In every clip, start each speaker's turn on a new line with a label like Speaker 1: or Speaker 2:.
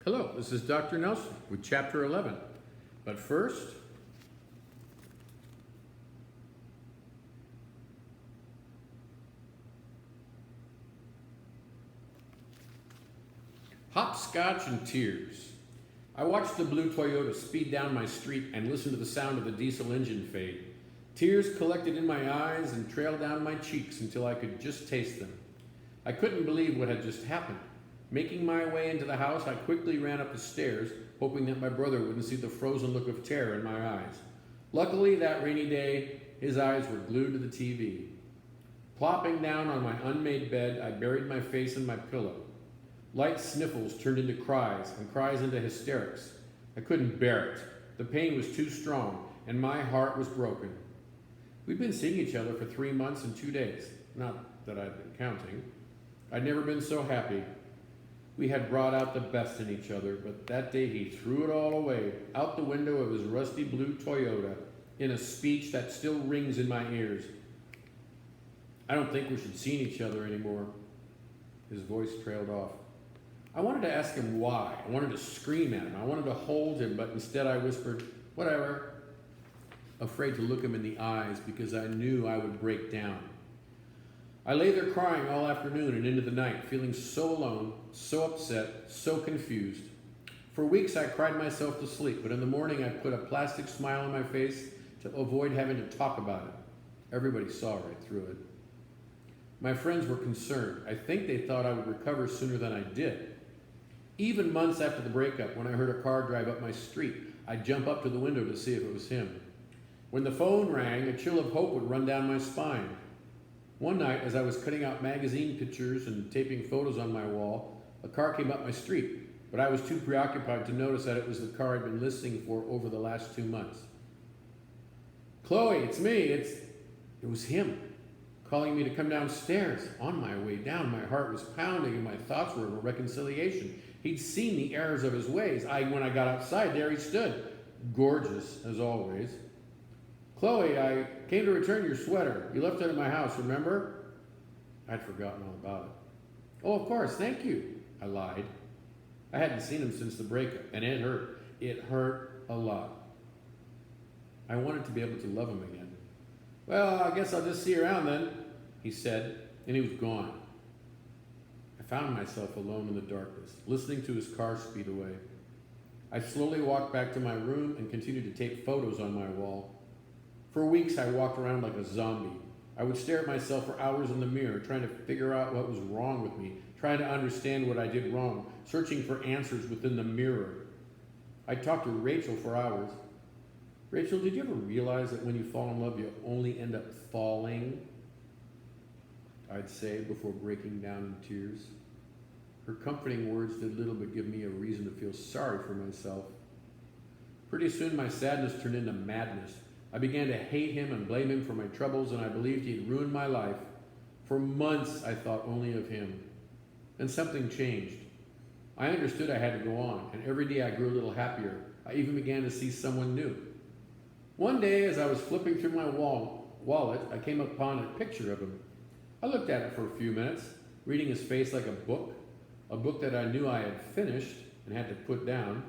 Speaker 1: Hello, this is Dr. Nelson with Chapter 11. But first, hopscotch and tears. I watched the blue Toyota speed down my street and listened to the sound of the diesel engine fade. Tears collected in my eyes and trailed down my cheeks until I could just taste them. I couldn't believe what had just happened. Making my way into the house, I quickly ran up the stairs, hoping that my brother wouldn't see the frozen look of terror in my eyes. Luckily, that rainy day, his eyes were glued to the TV. Plopping down on my unmade bed, I buried my face in my pillow. Light sniffles turned into cries, and cries into hysterics. I couldn't bear it. The pain was too strong, and my heart was broken. We'd been seeing each other for 3 months and 2 days. Not that I'd been counting. I'd never been so happy. We had brought out the best in each other, but that day he threw it all away, out the window of his rusty blue Toyota, in a speech that still rings in my ears. I don't think we should see each other anymore. His voice trailed off. I wanted to ask him why. I wanted to scream at him. I wanted to hold him, but instead I whispered, "Whatever," afraid to look him in the eyes because I knew I would break down. I lay there crying all afternoon and into the night, feeling so alone, so upset, so confused. For weeks I cried myself to sleep, but in the morning I put a plastic smile on my face to avoid having to talk about it. Everybody saw right through it. My friends were concerned. I think they thought I would recover sooner than I did. Even months after the breakup, when I heard a car drive up my street, I'd jump up to the window to see if it was him. When the phone rang, a chill of hope would run down my spine. One night, as I was cutting out magazine pictures and taping photos on my wall, a car came up my street, but I was too preoccupied to notice that it was the car I'd been listening for over the last 2 months. "Chloe, it's me. It was him, calling me to come downstairs. On my way down, my heart was pounding and my thoughts were of a reconciliation. He'd seen the errors of his ways. When I got outside, there he stood, gorgeous as always. "Chloe, I came to return your sweater. You left it at my house, remember?" I'd forgotten all about it. "Oh, of course, thank you," I lied. I hadn't seen him since the breakup, and it hurt. It hurt a lot. I wanted to be able to love him again. "Well, I guess I'll just see you around then," he said, and he was gone. I found myself alone in the darkness, listening to his car speed away. I slowly walked back to my room and continued to tape photos on my wall. For weeks, I walked around like a zombie. I would stare at myself for hours in the mirror, trying to figure out what was wrong with me, trying to understand what I did wrong, searching for answers within the mirror. I talked to Rachel for hours. "Rachel, did you ever realize that when you fall in love, you only end up falling?" I'd say before breaking down in tears. Her comforting words did little but give me a reason to feel sorry for myself. Pretty soon, my sadness turned into madness. I began to hate him and blame him for my troubles, and I believed he'd ruined my life. For months, I thought only of him. Then something changed. I understood I had to go on, and every day I grew a little happier. I even began to see someone new. One day, as I was flipping through my wallet, I came upon a picture of him. I looked at it for a few minutes, reading his face like a book that I knew I had finished and had to put down.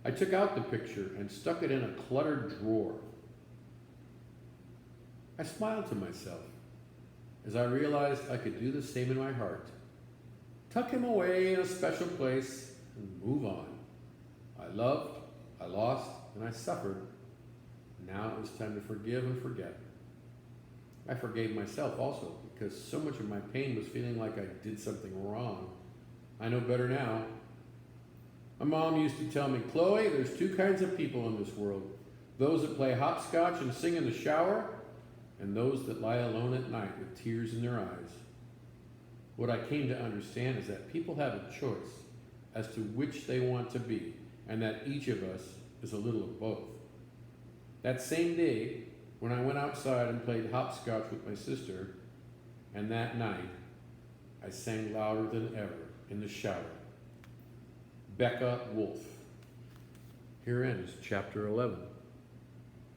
Speaker 1: I took out the picture and stuck it in a cluttered drawer. I smiled to myself as I realized I could do the same in my heart. Tuck him away in a special place and move on. I loved, I lost, and I suffered. Now it was time to forgive and forget. I forgave myself also because so much of my pain was feeling like I did something wrong. I know better now. My mom used to tell me, "Chloe, there's 2 kinds of people in this world. Those that play hopscotch and sing in the shower, and those that lie alone at night with tears in their eyes." What I came to understand is that people have a choice as to which they want to be, and that each of us is a little of both. That same day, when I went outside and played hopscotch with my sister, and that night, I sang louder than ever in the shower. Becca Wolf. Here ends Chapter 11.